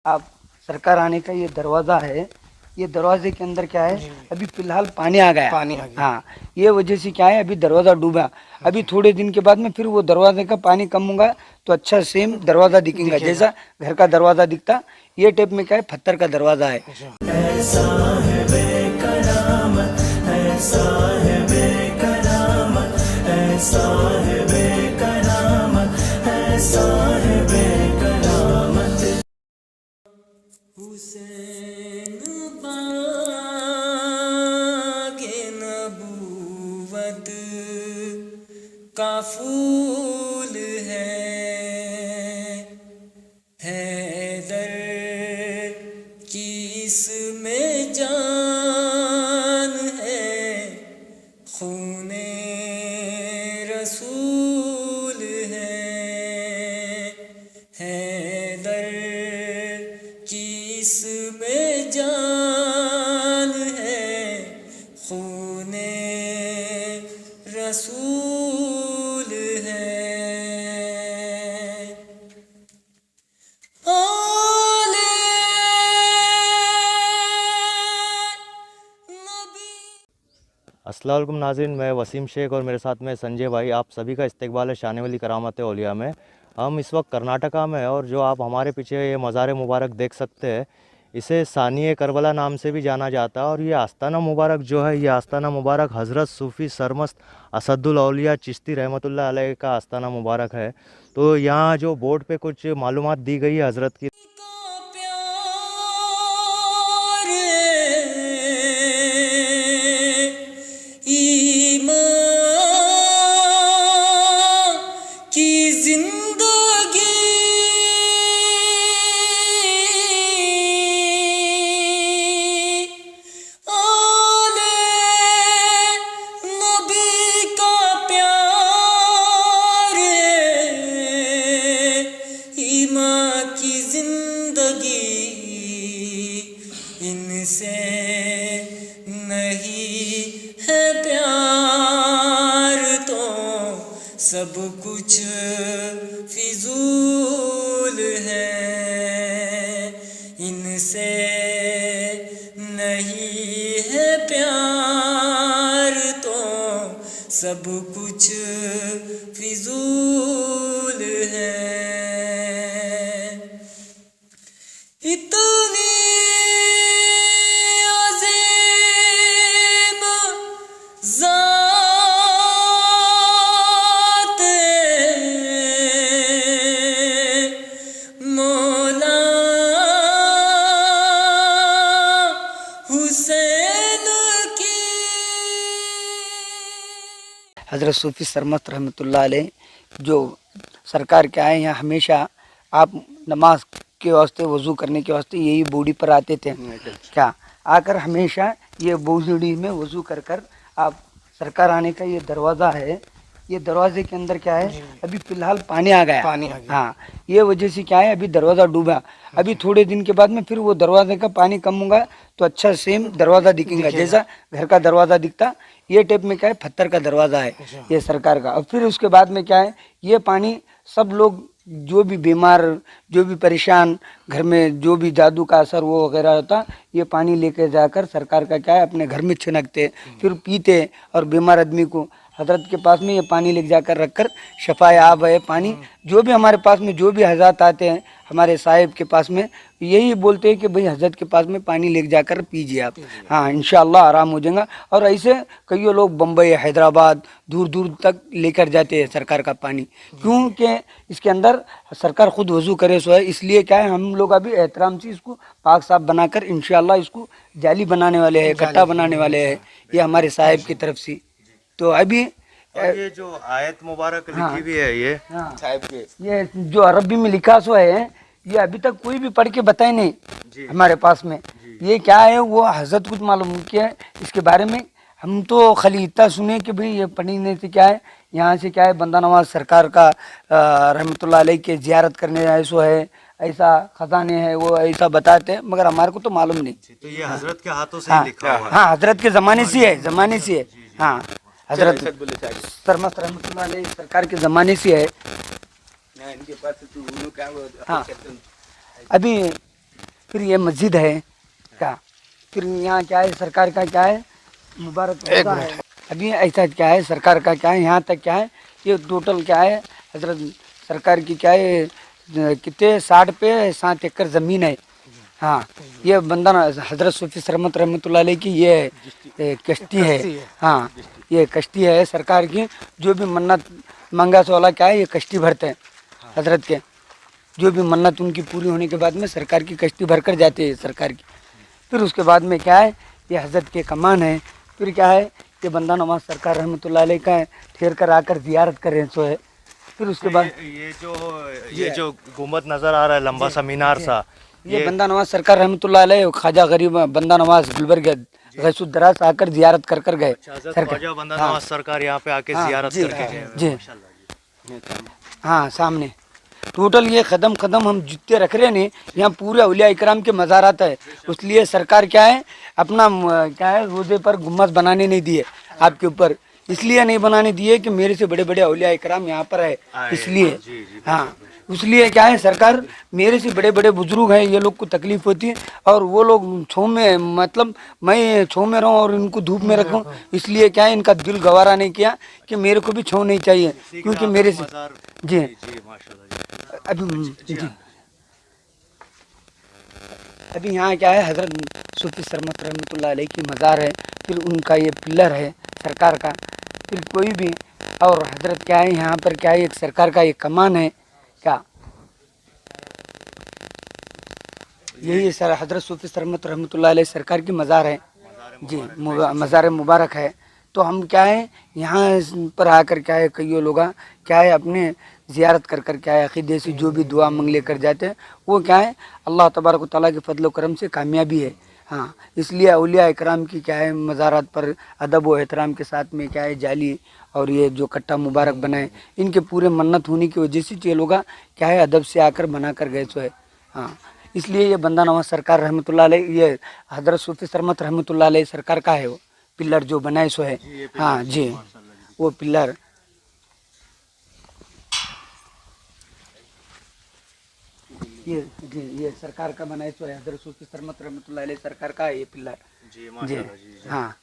आप सरकार आने का ये दरवाज़ा है, ये दरवाजे के अंदर क्या है, अभी फिलहाल पानी आ गया। हाँ, ये वजह से क्या है, अभी दरवाज़ा डूबा। अभी थोड़े दिन के बाद में फिर वो दरवाजे का पानी कम होगा तो अच्छा सेम दरवाज़ा दिखेगा, जैसा घर का दरवाज़ा दिखता। ये टाइप में क्या है, पत्थर का दरवाज़ा है। ऐसा है बेकरामत, ऐसा है बेकरामत, ऐसा है बेकरामत, ऐसा है बेकरामत। हुसैन बागे नबूवत का फूल है, हैदर की इसमें जान है, खूने रसूल है, हैदर की इसमें जान है, खूने रसूल है। अस्सलाम वालेकुम नाज़रीन, मैं वसीम शेख और मेरे साथ में संजय भाई। आप सभी का इस्तकबाल है शान वली करामत औलिया में। हम इस वक्त कर्नाटका में, और जो आप हमारे पीछे ये मज़ार मुबारक देख सकते हैं, इसे सानिए करबला नाम से भी जाना जाता है। और ये आस्ताना मुबारक जो है, ये आस्ताना मुबारक हज़रत सूफ़ी सरमस्त असदुल औलिया चिश्ती रहमतुल्लाह अलैह का आस्ताना मुबारक है। तो यहाँ जो बोर्ड पे कुछ मालूमात दी गई है हज़रत की, इनसे नहीं है प्यार तो सब कुछ फिजूल है, इनसे नहीं है प्यार तो सब कुछ फिजूल है। इतनी हज़रत सूफ़ी सरमस्त रहमतुल्लाह अलैह जो सरकार के आए हैं, हमेशा आप नमाज के वास्ते, वज़ू करने के वास्ते यही बूढ़ी पर आते थे क्या, आकर हमेशा ये बूढ़ी में वज़ू कर कर आप सरकार आने का ये दरवाज़ा है। ये दरवाजे के अंदर क्या है, अभी फ़िलहाल पानी आ गया। हाँ, ये वजह से क्या है, अभी दरवाज़ा डूबा। अभी थोड़े दिन के बाद में फिर वो दरवाजे का पानी कम होगा तो अच्छा सेम दरवाज़ा दिखेगा, जैसा घर का दरवाज़ा दिखता। ये टाइप में क्या है, पत्थर का दरवाज़ा है ये सरकार का। और फिर उसके बाद में क्या है, ये पानी सब लोग जो भी बीमार, जो भी परेशान, घर में जो भी जादू का असर वो वगैरह होता, ये पानी लेके जाकर सरकार का क्या है, अपने घर में छिड़कते, फिर पीते। और बीमार आदमी को हजरत के पास में ये पानी ले जाकर रखकर शफा आब है पानी। जो भी हमारे पास में जो भी हजरत आते हैं हमारे साहिब के पास में, यही बोलते हैं कि भाई हजरत के पास में पानी ले जाकर पीजिए आप, हाँ इंशाअल्लाह आराम हो जाएगा। और ऐसे कई लोग बम्बई, हैदराबाद, दूर दूर तक लेकर जाते हैं सरकार का पानी, क्योंकि इसके अंदर सरकार खुद वज़ू करे सो है। इसलिए क्या है, हम लोग अभी एहतराम से इसको पाक साफ बनाकर इंशाअल्लाह इसको जाली बनाने वाले हैं, कट्टा बनाने वाले हैं, ये हमारे साहिब की तरफ से। तो अभी और ये जो आयत मुबारक लिखी हुई है, ये साहिब के, ये जो अरबी में लिखा सो है, ये अभी तक कोई भी पढ़ के बताए नहीं हमारे पास में। ये क्या है, वो हजरत कुछ मालूम किया है इसके बारे में। हम तो खाली इतना सुने कि भाई ये पढ़ने से क्या है, यहाँ से क्या है, बंदा नवाज सरकार का रहमतुल्लाह अलैह के ज़ियारत करने ऐसो है, ऐसा खजाने है, वो ऐसा बताते हैं, मगर हमारे को तो मालूम नहीं। तो ये हजरत के हाथों से ही लिखा हुआ है? हाँ, हजरत के ज़माने से है, ज़माने से है। हाँ, हजरत सरमस्त रहमतुल्लाह अलैह सरकार के ज़माने से है। हाँ, अभी फिर ये मस्जिद है क्या, फिर यहाँ क्या है सरकार का क्या है मुबारक रोज़ा है। अभी ऐसा क्या है सरकार का क्या है यहाँ तक क्या है ये टोटल क्या है हजरत सरकार की क्या है कितने 60 पे 7 एकड़ ज़मीन है। हाँ ये बंदा हजरत सूफी सरमत रहमतुल्लाह अलैह की ये कश्ती है। हाँ ये कश्ती है सरकार की, जो भी मन्नत मंगा सो वाला क्या है ये कश्ती भरते हैं हजरत के, जो भी मन्नत उनकी पूरी होने के बाद में सरकार की कश्ती भर कर जाती है सरकार की। फिर उसके बाद में क्या है ये हजरत के कमान है। फिर क्या है ये बंदा नवाज सरकार रहमतुल्लाह अलैह का ठहर कर आकर जियारत कर रहे हैं सो है। फिर उसके बाद ये जो गुम्बद नजर आ रहा है लंबा सा मीनार सा, ये बंदा नवाज सरकार रहमतुल्लाह अलैह ख्वाजा गरीब बंदा नवाज गुलबर्ग गैसुद्दराज आकर जियारत कर कर गए ख्वाजा बंदा नवाज सरकार यहाँ पे आके जियारत करके गए। जी हाँ सामने टोटल ये कदम कदम हम जितने रख रहे हैं नहीं यहाँ पूरे औलिया इकराम के मज़ारात है। इसलिए सरकार क्या है अपना क्या है रोज़े पर गुम्बद बनाने नहीं दिए आपके ऊपर, इसलिए नहीं बनाने दिए कि मेरे से बड़े बड़े औलिया इकराम यहाँ पर है इसलिए। हाँ इसलिए क्या है सरकार मेरे से बड़े बड़े बुजुर्ग हैं ये लोग को तकलीफ होती है और वो लोग छो में मतलब मैं छो में रहूँ और इनको धूप में रखूँ, इसलिए क्या है इनका दिल गवारा नहीं किया कि मेरे को भी छो नहीं चाहिए क्योंकि मेरे से जी अभी जी अभी यहाँ क्या है हजरत सूफी सरमत रहमतुल्लाह अलैह की मज़ार है। फिर उनका ये पिलर है सरकार का। फिर कोई भी और हजरत क्या है यहाँ पर क्या है एक सरकार का एक कमान है क्या, यही सर हजरत सूफी सरमत रहमतुल्लाह अलैह सरकार की मज़ार है जी, मज़ार मुबारक है। तो हम क्या है यहाँ पर आकर क्या है कई लोग क्या है अपने ज़ियारत कर कर क्या है अक़ीदे से जो भी दुआ मंग ले कर जाते हैं वो क्या है अल्लाह तबारक व तआला के फजल व करम से कामयाबी है। हाँ इसलिए औलिया इकराम की क्या है मज़ारात पर अदब व एहतराम के साथ में क्या है जाली और ये जो कट्टा मुबारक बनाए इनके पूरे मन्नत होने की वजह से ये लोग क्या है अदब से आकर बना कर गए सो है। हाँ इसलिए ये बंदा नवाज सरकार रहमतुल्लाह अलैह ये हजरत सूफी सरमत रहमतुल्लाह अलैह सरकार का है वो पिलर जो बनाए सो है। हाँ जी वो पिलर ये जी ये सरकार का बनाए सो है हजरत सूफी सरमत रहमतुल्लाह अलैह सरकार का है ये पिलर जी। हाँ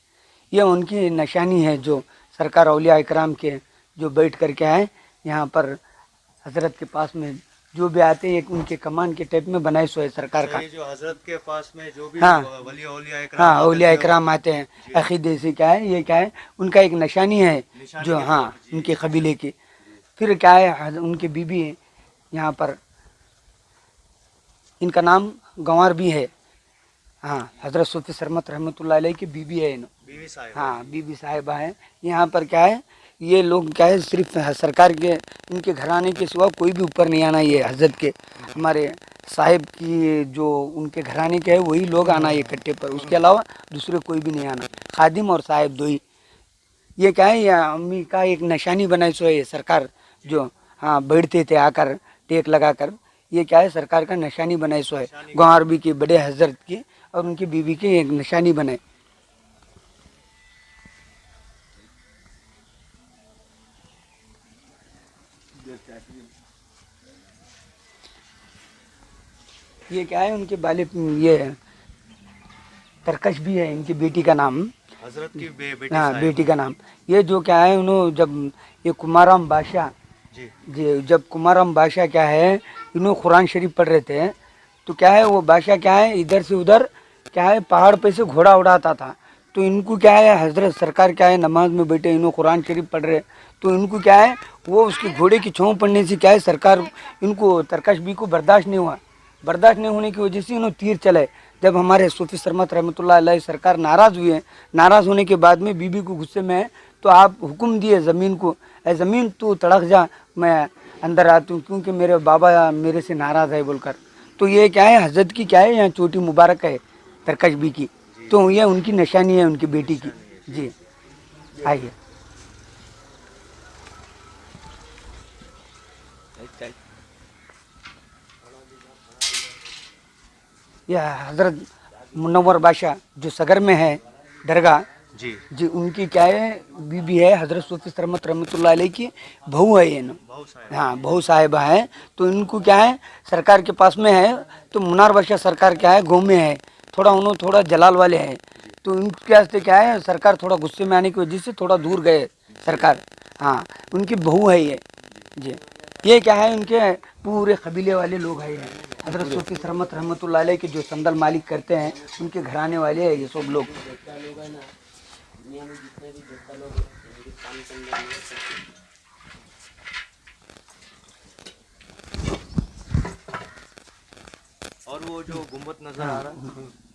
ये उनकी निशानी है जो सरकार औलिया इकराम के जो बैठ कर के आए यहाँ पर हजरत के पास में जो भी आते हैं उनके कमान के टाइप में बनाए सो है सरकार का। जो हजरत के पास में जो भी हाँ औलिया हाँ औलिया इकराम आते हैं अक़ीदे से क्या है ये क्या है उनका एक निशानी है जो हाँ उनके कबीले की। फिर क्या है उनकी बीबी है यहाँ पर इनका नाम गंवार भी है। हाँ हजरत सूफी सरमत रहमतुल्लाह अलैह की बीबी है बीवी साहिब। हाँ बीबी साहिबा है। यहाँ पर क्या है ये लोग क्या है सिर्फ सरकार के इनके घराने के सिवा कोई भी ऊपर नहीं आना, ये हजरत के हमारे साहिब की जो उनके घराने के है वही लोग आना ये कट्टे पर, उसके अलावा दूसरे कोई भी नहीं आना, खादिम और साहिब दो ही। ये क्या है ये अम्मी का एक निशानी बनाई सो है सरकार जो हाँ बैठते थे आकर टेक लगा कर, ये क्या है सरकार का निशानी बनाई सो है गौरबी की बड़े हजरत की और उनकी बीवी की एक निशानी बनाए। ये क्या है उनके बाले ये तरकश भी है इनकी बेटी का नाम, हजरत की बेटी हाँ बेटी का नाम। ये जो क्या है उन्होंने जब ये कुमाराम बादशाह जी जब कुमाराम बादशाह क्या है इन्होंने कुरान शरीफ पढ़ रहे थे तो क्या है वो बादशाह क्या है इधर से उधर क्या है पहाड़ पे से घोड़ा उड़ाता था, तो इनको क्या है हजरत सरकार क्या है नमाज में बैठे इन्होंने कुरान शरीफ पढ़ रहे तो इनको क्या है वो उसकी घोड़े की छाँव पड़ने से क्या है सरकार इनको तरकश भी को बर्दाश्त नहीं हुआ, बर्दाश्त नहीं होने की वजह से इन्होंने तीर चलाए। जब हमारे सूफी सरमत रहमतुल्लाह अलैह सरकार नाराज़ हुए, नाराज़ होने के बाद में बीबी को गुस्से में है तो आप हुक्म दिए ज़मीन को, ए ज़मीन तू तड़क जा मैं अंदर आती हूँ क्योंकि मेरे बाबा मेरे से नाराज़ है बोलकर। तो ये क्या है हजरत की क्या है यहाँ चोटी मुबारक है तरकश बी की, तो ये उनकी निशानी है उनकी बेटी की जी। आइए यह हजरत मुनव्वर बादशाह जो सगर में है दरगाह जी जी उनकी क्या है बीबी है हजरत सूफी सरमत रहमतुल्लाह अलैह की बहू है ये ना, बहुत सारे हाँ बहू साहिबा है। तो इनको क्या है सरकार के पास में है, तो मुनार बादशाह सरकार क्या है गाँव में है, थोड़ा उन्होंने थोड़ा जलाल वाले हैं, तो उनके वास्ते क्या है सरकार थोड़ा गुस्से में आने की वजह से थोड़ा दूर गए सरकार। हाँ उनकी बहू है ये जी। ये क्या है उनके पूरे कबीले वाले लोग हैं ये हजरत सूफी सरमत रहमतुल्लाह अलैह के जो संदल मालिक करते हैं उनके घराने वाले हैं ये सब लोग। और वो जो गुम्बद नजर आ रहा है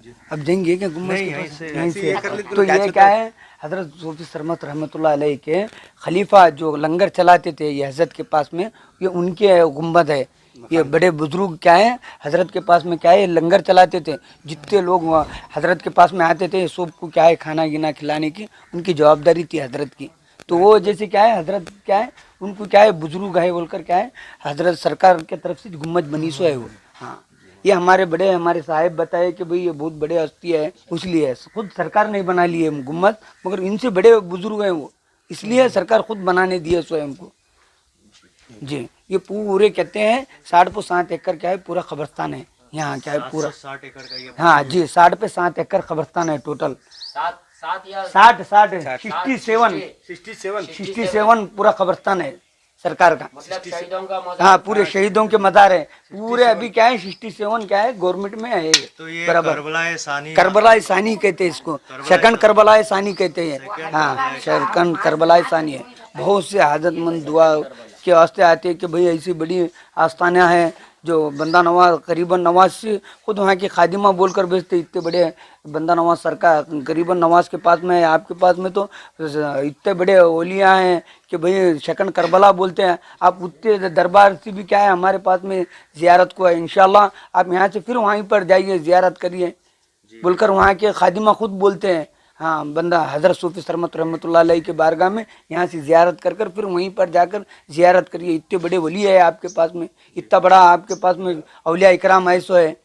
जी अब जाएंगे क्या गुम्बद नहीं, के यहीं पास? से- यहीं ऐसे से ये कर लेते तो ये क्या है हजरत सूफी सरमत रहमतुल्लाह अलैह के खलीफा जो लंगर चलाते थे ये हजरत के पास में, ये उनके गुम्बद है। ये बड़े बुजुर्ग क्या है हजरत के पास में क्या है लंगर चलाते थे, जितने लोग वहाँ हजरत के पास में आते थे सबको क्या है खाना गिना खिलाने की उनकी जवाबदारी थी हजरत की। तो वो जैसे क्या है हजरत क्या है उनको क्या है बुजुर्ग है बोलकर क्या है हजरत सरकार के तरफ से गुम्बद बनी सो है वो। हाँ ये हमारे बड़े हमारे साहिब बताए कि भाई ये बहुत बड़े हस्ती है, इसलिए खुद सरकार नहीं बना ली है गुम्बद, मगर इनसे बड़े बुजुर्ग हैं वो, इसलिए सरकार खुद बनाने दिए स्वयं को जी। ये पूरे कहते हैं 7.5 एकड़ क्या है पूरा कब्रिस्तान है यहाँ क्या है पूरा। 60 एकड़ का ये हाँ जी 7 एकड़ कब्रिस्तान है टोटल। 67 पूरा कब्रिस्तान है सरकार का, हाँ पूरे शहीदों के मज़ार है पूरे। अभी क्या है 67 क्या है गवर्नमेंट में है तो ये बराबर। करबला सानी करबला सानी कहते हैं इसको, शकन करबला सानी कहते हैं। हाँ शकन करबला सानी है। बहुत से हाजतमंद दुआ के वास्ते आते हैं कि भाई ऐसी बड़ी आस्थाना है जो बंदा नवाज करीबन नवाज से खुद वहाँ की खादिमा बोलकर भेजते, इतने बड़े बंदा नवाज सरकार करीबन नवाज के पास में है, आपके पास में तो इतने बड़े ओलिया हैं कि भाई शकन करबला बोलते हैं। आप उतने दरबार से भी क्या है हमारे पास में ज़ियारत को है, इंशाल्लाह आप यहाँ से फिर वहीं पर जाइए ज़ियारत करिए बोलकर वहाँ के खादिमा खुद बोलते हैं। हाँ बंदा हजरत सूफी सरमत रहमतुल्लाह अलैह के बारगाह में यहाँ से ज़ियारत कर कर फिर वहीं पर जाकर ज़ियारत करिए, इतने बड़े वली है आपके पास में, इतना बड़ा आपके पास में औलिया इकराम ऐसो है।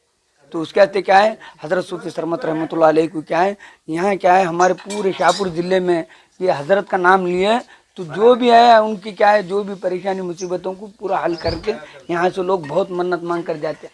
तो उसके कहते क्या है हजरत सूफी सरमत रहमतुल्लाह अलैह को क्या है यहाँ क्या है हमारे पूरे शाहपुर ज़िले में ये हजरत का नाम लिए तो जो भी है उनकी क्या है जो भी परेशानी मुसीबतों को पूरा हल करके यहाँ से लोग बहुत मन्नत मांग कर जाते हैं।